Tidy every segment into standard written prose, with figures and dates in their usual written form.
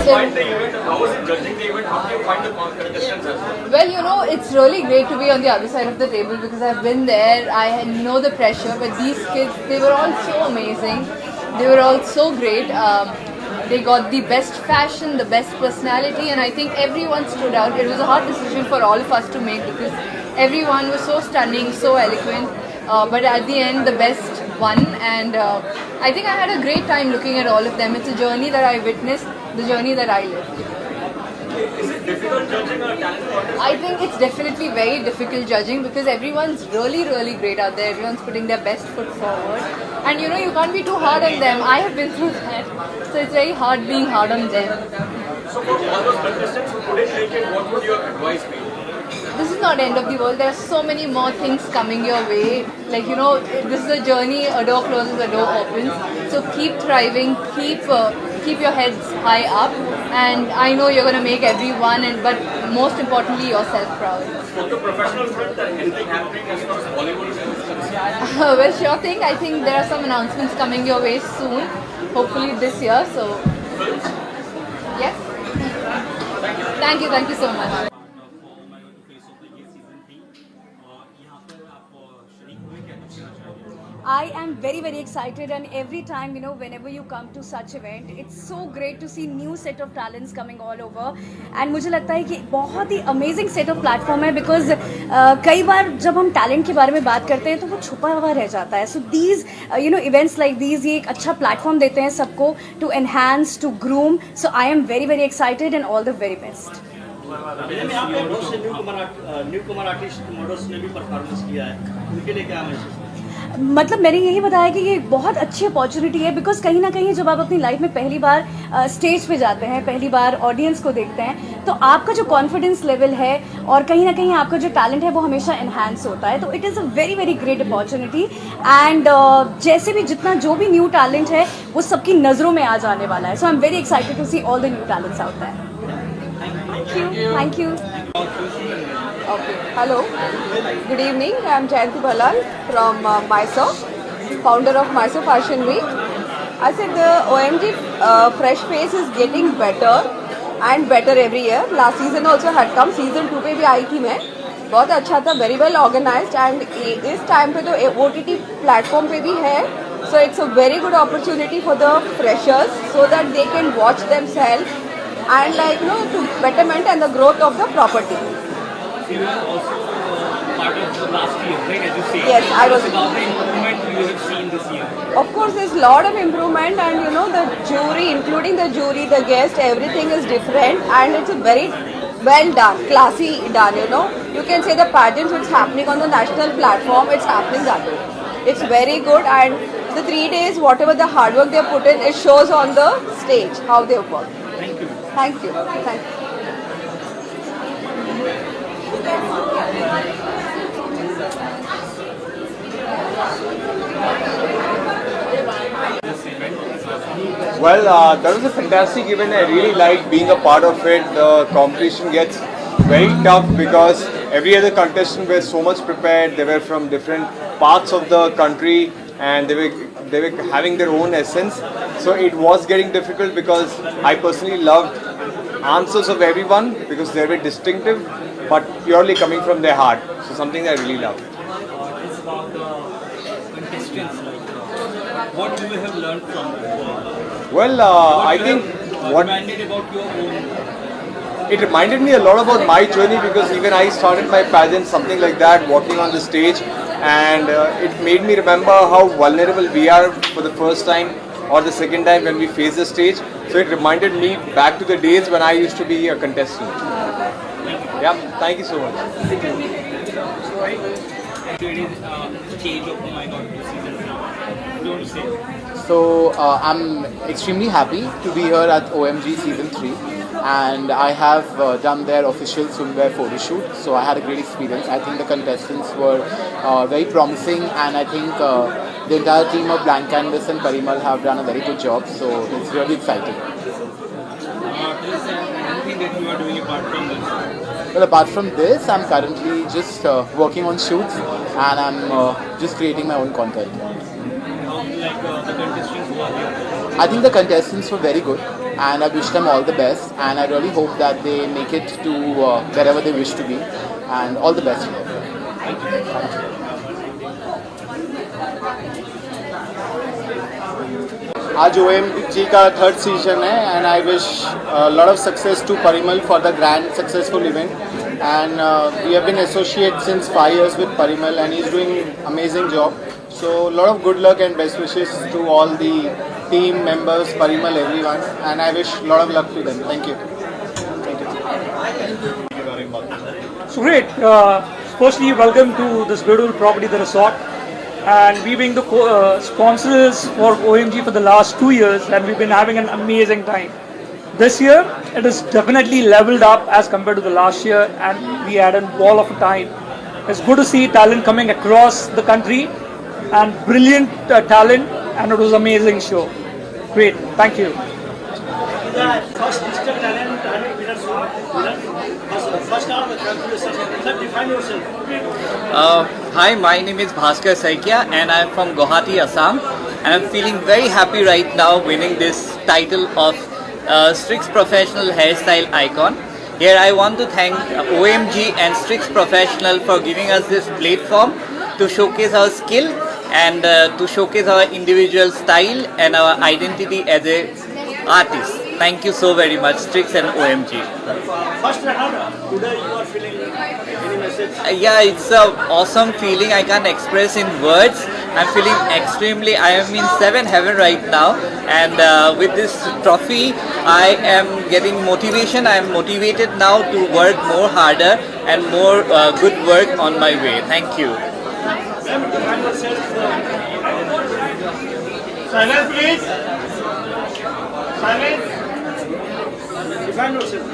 find the event? How was it judging the event? How do you find the contestants as well? Well, you know, it's really great to be on the other side of the table because I've been there. I know the pressure, but these kids, they were all so amazing. They were all so great. They got the best fashion, the best personality, and I think everyone stood out. It was a hard decision for all of us to make because everyone was so stunning, so eloquent. But at the end, the best won, and I think I had a great time looking at all of them. It's a journey that I witnessed, the journey that I lived. Is it difficult judging a talent contest? I think it's definitely very difficult judging because everyone's really great out there. Everyone's putting their best foot forward. And you know, you can't be too hard on them. I have been through that. So it's very hard being hard on them. So for all those contestants who couldn't make it, what would your advice be? This is not end of the world. There are so many more things coming your way. Like, you know, this is a journey. A door closes, a door opens. So keep thriving. Keep your heads high up. And I know you're going to make everyone, but most importantly, yourself proud. On the professional front, anything happening as far as Bollywood is concerned? Well, sure thing. I think there are some announcements coming your way soon. Hopefully this year. So, yes. Thank you so much. I am very excited, and every time, you know, whenever you come to such event, it's so great to see new set of talents coming all over. And मुझे लगता है कि बहुत ही amazing set of platform है because कई बार जब हम talent के बारे में बात करते हैं तो वो छुपा हुआ रह जाता है. So these you know events like these ये एक अच्छा platform देते हैं सबको to enhance, to groom. So I am very excited and all the very best. यहाँ पे बहुत से न्यूकमर आर्टिस्ट मॉडल्स ने भी परफॉर्मेंस किया है, उनके लिए क्या मैसेज? मतलब मैंने यही बताया कि ये बहुत अच्छी अपॉर्चुनिटी है बिकॉज कहीं ना कहीं जब आप अपनी लाइफ में पहली बार स्टेज पे जाते हैं, पहली बार ऑडियंस को देखते हैं, तो आपका जो कॉन्फिडेंस लेवल है और कहीं ना कहीं आपका जो टैलेंट है वो हमेशा एनहांस होता है. तो it is a very great opportunity and जैसे भी जितना जो भी न्यू टैलेंट है वो सबकी नज़रों में आ जाने वाला है. So I am very excited to see all the new talents out there. Thank you. Okay. Hello. Good evening. I am Jayanti Balal from Mysore, founder of Mysore Fashion Week. I said the OMG Fresh Face is getting better and better every year. Last season also had come. Season 2 पे भी आई थी मैं. बहुत अच्छा था. Very well organized and इस time पे तो OTT platform पे भी है. So it's a very good opportunity for the freshers so that they can watch themselves and like you know to betterment and the growth of the property. You were also part of the last year, right? As you say. Yes, I was. About the improvement you have seen this year. Of course, there's a lot of improvement, and you know the jury, including the jury, the guest, everything is different, and it's a very well done, classy done. You know, you can say the pageants which is happening on the national platform, it's happening that way. It's very good, and the 3 days, whatever the hard work they put in, it shows on the stage how they work. Thank you. Thank you. Thank you. Well, that was a fantastic event. I really liked being a part of it. The competition gets very tough because every other contestant were so much prepared. They were from different parts of the country and they were having their own essence. So it was getting difficult because I personally loved answers of everyone because they were distinctive but purely coming from their heart. So something I really loved. It's about the contestants. What you have learned from them? Well, I think what Reminded about your own. it reminded me a lot about my journey because even I started my pageant, something like that, walking on the stage, and it made me remember how vulnerable we are for the first time or the second time when we face the stage. So it reminded me back to the days when I used to be a contestant. Yeah, thank you so much. Change of my God to season 3. Don't you say? So I'm extremely happy to be here at OMG Season 3 and I have done their official swimwear photo shoot. So I had a great experience. I think the contestants were very promising and I think the entire team of Blank Canvas and Parimal have done a very good job. So it's really exciting. Is there anything that you are doing apart from this? Well, apart from this, I'm currently just working on shoots and I'm just creating my own content. The contestants who are here? I think the contestants were very good. and I wish them all the best, and I really hope that they make it to wherever they wish to be, and all the best. Thank you. आज OMG का third season है, and I wish lot of success to Parimal for the grand successful event, and we have been associate since 5 years with Parimal, and he is doing amazing job. So lot of good luck and best wishes to all the team members, Parimal, everyone, and I wish lot of luck to them. Thank you. Thank you. So great. Firstly, welcome to this beautiful property, the resort. And we being the sponsors for OMG for the last 2 years, and we've been having an amazing time. This year, it is definitely leveled up as compared to the last year, and we had a ball of a time. It's good to see talent coming across the country, and brilliant talent, and it was an amazing show. Great, thank you. First digital talent winner. First out of the calculation. Sir, define yourself. Hi, my name is Bhaskar Saikia, and I'm from Guwahati, Assam, and I'm feeling very happy right now winning this title of Strix Professional Hairstyle Icon. Here I want to thank OMG and Strix Professional for giving us this platform to showcase our skill and to showcase our individual style and our identity as a artist. Thank you so very much, Strix and OMG. First round, today you are feeling any message? Yeah, it's an awesome feeling I can't express in words. I'm feeling extremely, I am in 7 heaven right now, and with this trophy I am getting motivation. I am motivated now to work more harder and more good work on my way. Thank you. Ma'am, define yourself. Silence, please. Silence. Define yourself.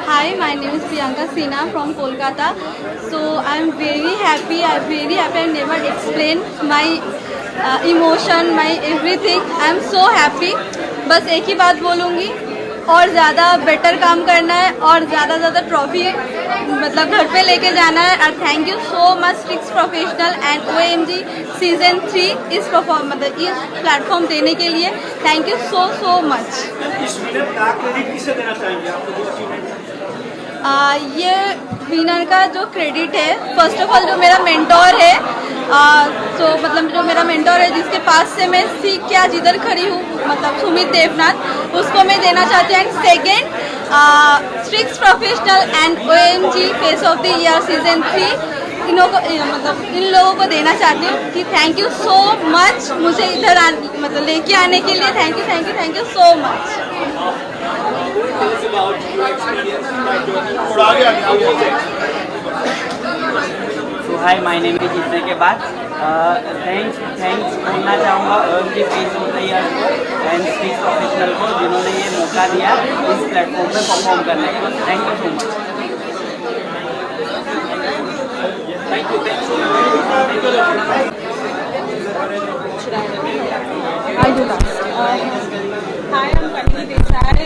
Hi, my name is Priyanka Sinha from Kolkata. So I'm very happy. I'm very happy. I never explained my emotion, my everything. I'm so happy. बस एक ही बात बोलूँगी, और ज़्यादा better काम करना है और ज़्यादा ट्रॉफी मतलब घर पे लेके जाना है. और thank you so much Streax professional and OMG season 3 इस प्लेटफॉर्म देने के लिए. Thank you so much. इस विनर का क्रेडिट किसे देना चाहेंगे आपको जो अचीवमेंट? ये विनर का जो क्रेडिट है, फर्स्ट ऑफ ऑल जो मेरा मेंटोर है, तो मतलब जो मेरा मेंटोर है जिसके पास से मैं सीख के आज इधर खड़ी हूँ, मतलब सुमित देवनाथ, उसको मैं देना चाहती हूँ. And second Streax professional and OMG face of the year season 3 इन लोगों को देना चाहती हूँ कि थैंक यू सो मच मुझे इधर मतलब लेके आने के लिए. Thank you so much. So hi, my name is जीतने के बाद थैंक्स बोलना चाहूँगा OMG face of the year को एंड स्ट्रिक्स प्रोफेशनल को, जिन्होंने ये मौका दिया इस प्लेटफॉर्म पे परफॉर्म करने का. Thank you so much. Hi, I'm Kanini Desai,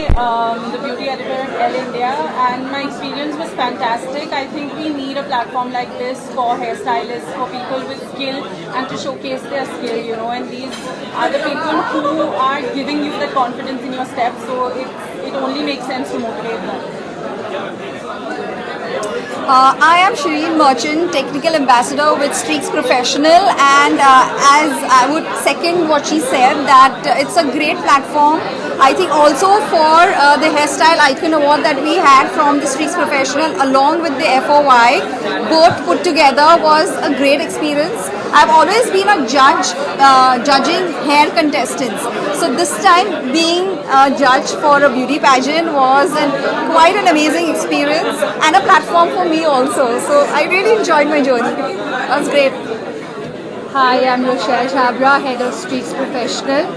the beauty editor at Elle India, and my experience was fantastic. I think we need a platform like this for hairstylists, for people with skill, and to showcase their skill, you know. And these are the people who are giving you the confidence in your steps, so it only makes sense to motivate them. I am Shireen Merchant, Technical Ambassador with Strix Professional, and as I would second what she said, that it's a great platform. I think also for the Hairstyle Icon Award that we had from the Strix Professional along with the FOI, both put together was a great experience. I've always been a judge judging hair contestants. So this time being a judge for a beauty pageant was quite an amazing experience and a platform for me also. So I really enjoyed my journey. That was great. Hi, I'm Rochelle Chabra, head of Strix Professional,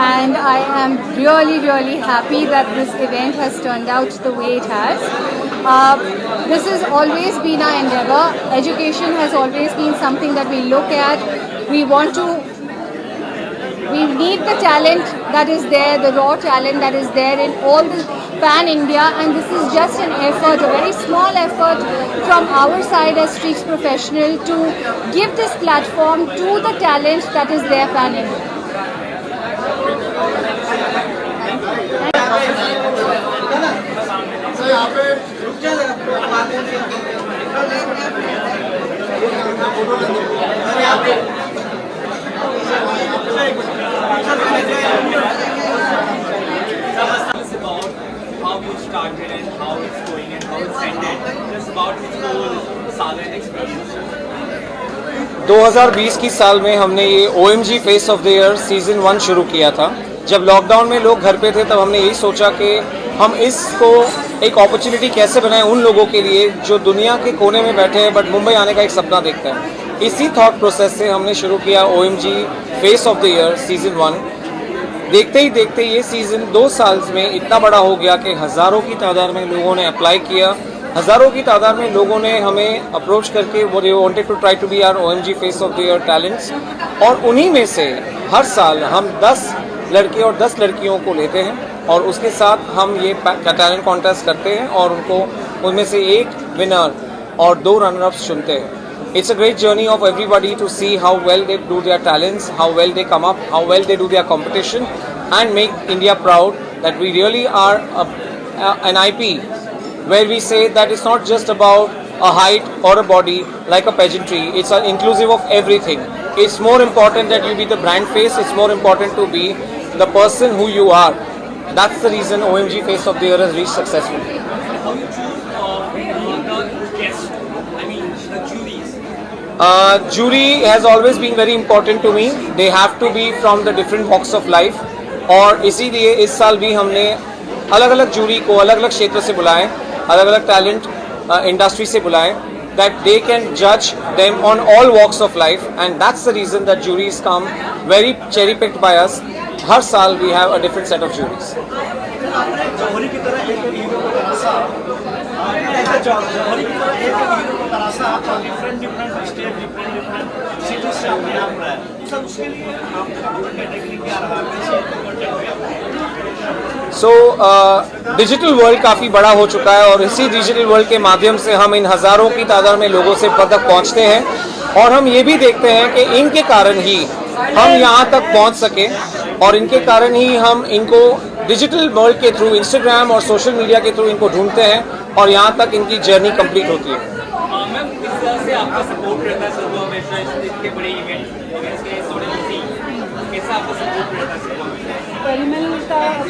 and I am really happy that this event has turned out the way it has. This has always been our endeavor. Education has always been something that we look at. We need the talent that is there, the raw talent that is there in all the pan India, and this is just an effort, a very small effort from our side as Strix Professional to give this platform to the talent that is there pan India. How you started and how it's going and how it's ended. Just about his whole saga and experience. 2020 की साल में हमने ये OMG face of the year season 1 शुरू किया था। जब lockdown में लोग घर पे थे तब हमने यही सोचा कि हम इसको एक अपॉर्चुनिटी कैसे बनाएं उन लोगों के लिए जो दुनिया के कोने में बैठे हैं बट मुंबई आने का एक सपना देखते हैं। इसी थॉट प्रोसेस से हमने शुरू किया OMG face of the year season 1। देखते ही देखते ये सीज़न 2 साल में इतना बड़ा हो गया कि हज़ारों की तादाद में लोगों ने अप्लाई किया, हज़ारों की तादाद में लोगों ने हमें अप्रोच करके वो wanted to try to be our OMG face of the year talents. और उन्हीं में से हर साल हम 10 लड़के और 10 लड़कियों को लेते हैं और उसके साथ हम ये टैलेंट कॉन्टेस्ट करते हैं और उनको उनमें से एक विनर और 2 रनर-अप्स चुनते हैं। It's a great journey of everybody to see how well they do their talents, how well they come up, how well they do their competition and make India proud that we really are an IP where we say that it's not just about a height or a body like a pageantry, it's inclusive of everything. It's more important that you be the brand face, it's more important to be the person who you are. That's the reason OMG Face of the Year has reached successfully. How you choose the guests? I mean, the juries. Jury has always been very important to me. They have to be from the different walks of life. और इसीलिए इस साल भी हमने अलग अलग jury को अलग अलग क्षेत्र से बुलाएं, अलग अलग टैलेंट इंडस्ट्री से बुलाएं, that they can judge them on all walks of life, and that's the reason that juries come very cherry picked by us. हर साल we have a different set of juries. जौहरी की तरह एक hero को तराशा, जौहरी की तरह एक हीरो को तराशा, आपका डिफरेंट स्टेट, डिफरेंट सिटी से आपने यहाँ पर है, सर उसके लिए आपका कैटेगरी क्या रहा है? सो डिजिटल वर्ल्ड काफ़ी बड़ा हो चुका है और इसी डिजिटल वर्ल्ड के माध्यम से हम इन हज़ारों की तादाद में लोगों से तक पहुँचते हैं और हम ये भी देखते हैं कि इनके कारण ही हम यहाँ तक पहुँच सके और इनके कारण ही हम इनको डिजिटल वर्ल्ड के थ्रू इंस्टाग्राम और सोशल मीडिया के थ्रू इनको ढूंढते हैं और यहाँ तक इनकी जर्नी कंप्लीट होती है। मैम किस तरह से आपका सपोर्ट रहता है सर हमेशा इतने बड़े इवेंट कैसा आपका सपोर्ट रहता है?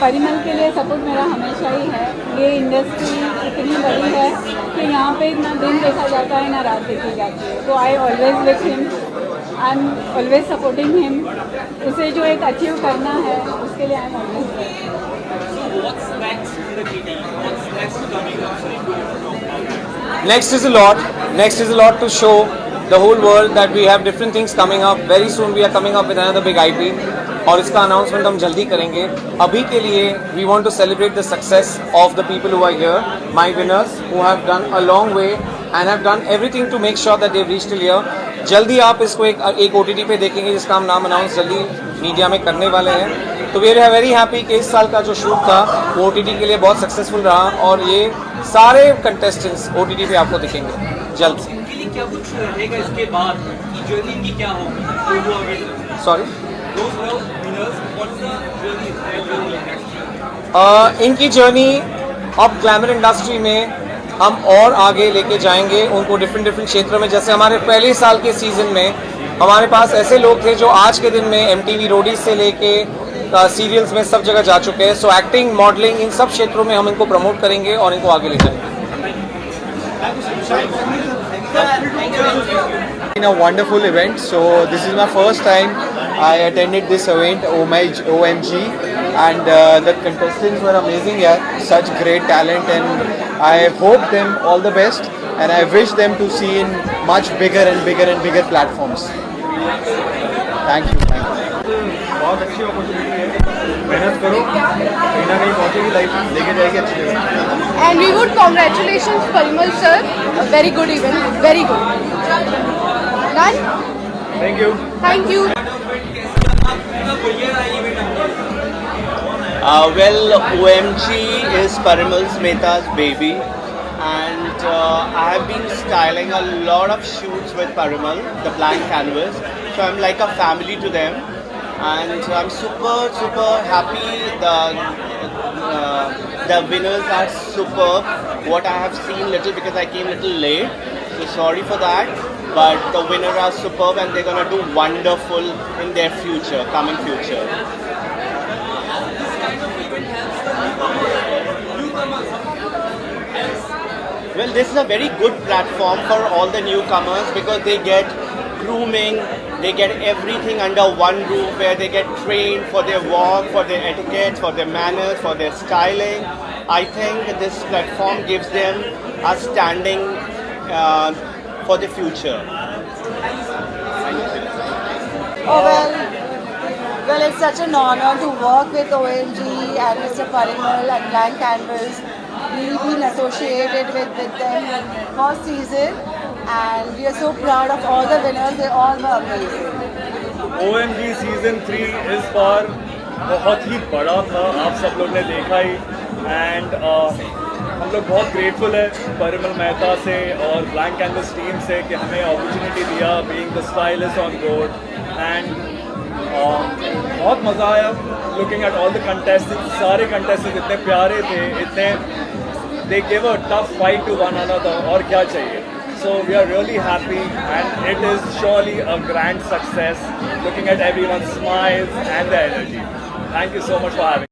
परिमल के लिए सपोर्ट मेरा हमेशा ही है। ये इंडस्ट्री इतनी बड़ी है कि यहाँ पे ना दिन देखा जाता है ना रात देखी जाती है, तो I always with him, I am always supporting him. उसे जो एक अचीव करना है उसके लिए I am always Next is a lot. Next is a lot to show the whole world that we have different things coming up. Very soon we are coming up with another big IP. और इसका announcement हम जल्दी करेंगे। अभी के लिए we want to celebrate the success of the people who are here, my winners who have done a long way and have done everything to make sure that they've reached till here. जल्दी आप इसको एक OTT पे देखेंगे जिसका हम नाम announce जल्दी मीडिया में करने वाले हैं। तो वी आर वेरी हैप्पी कि इस साल का जो शूट था वो OTT के लिए बहुत सक्सेसफुल रहा और ये सारे कंटेस्टेंट्स OTT पे आपको दिखेंगे जल्द से। इनके लिए क्या कुछ रहेगा इसके बाद की जर्नी की क्या होगी? सॉरी इनकी जर्नी अब ग्लैमर इंडस्ट्री में हम और आगे लेके जाएंगे उनको डिफरेंट क्षेत्रों में। जैसे हमारे पहले साल के सीजन में हमारे पास ऐसे लोग थे जो आज के दिन में MTV रोडीज से लेके सीरियल्स में सब जगह जा चुके हैं। सो एक्टिंग, मॉडलिंग, इन सब क्षेत्रों में हम इनको प्रमोट करेंगे और इनको आगे ले जाएंगे। In a wonderful event. So this is my first time I attended this event, OMG, and the contestants were amazing. Yeah, such great talent, and I hope them all the best, and I wish them to see in much bigger and bigger platforms. Thank you. बहुत अच्छी opportunity है, मेहनत करो, कहीं ना कहीं पहुंचेगी, life लेके जाएगी अच्छी जगह। And we would congratulations Parimal sir, a very good event, very good. None? Thank you. Thank you. Well, OMG is Parimal Mehta's baby, and I have been styling a lot of shoots with Parimal, the blank canvas, so I'm like a family to them, and I'm super happy. the winners are superb. What I have seen little because I came little late, so sorry for that. But the winners are superb and they're gonna do wonderful in their future, coming future. Well, this is a very good platform for all the newcomers because they get grooming, they get everything under one roof where they get trained for their walk, for their etiquette, for their manners, for their styling. I think this platform gives them a standing for the future. Oh well, it's such an honor to work with OMG and Mr. Parimal and Blank Canvas. We've been associated with them for season and we are so proud of all the winners. They all were amazing. OMG season 3 इस बार बहुत ही बड़ा था, आप सब लोग ने देखा ही and हम लोग बहुत ग्रेटफुल है परिमल मेहता से और ब्लैंक कैनवस टीम से कि हमें अपॉर्चुनिटी दिया being the stylist on board and बहुत मज़ा आया looking at all the contestants. सारे कंटेस्टेंट्स इतने प्यारे थे, इतने they give a tough fight to one another और क्या चाहिए. So we are really happy and it is surely a grand success looking at everyone's smiles and the energy. Thank you so much for having me.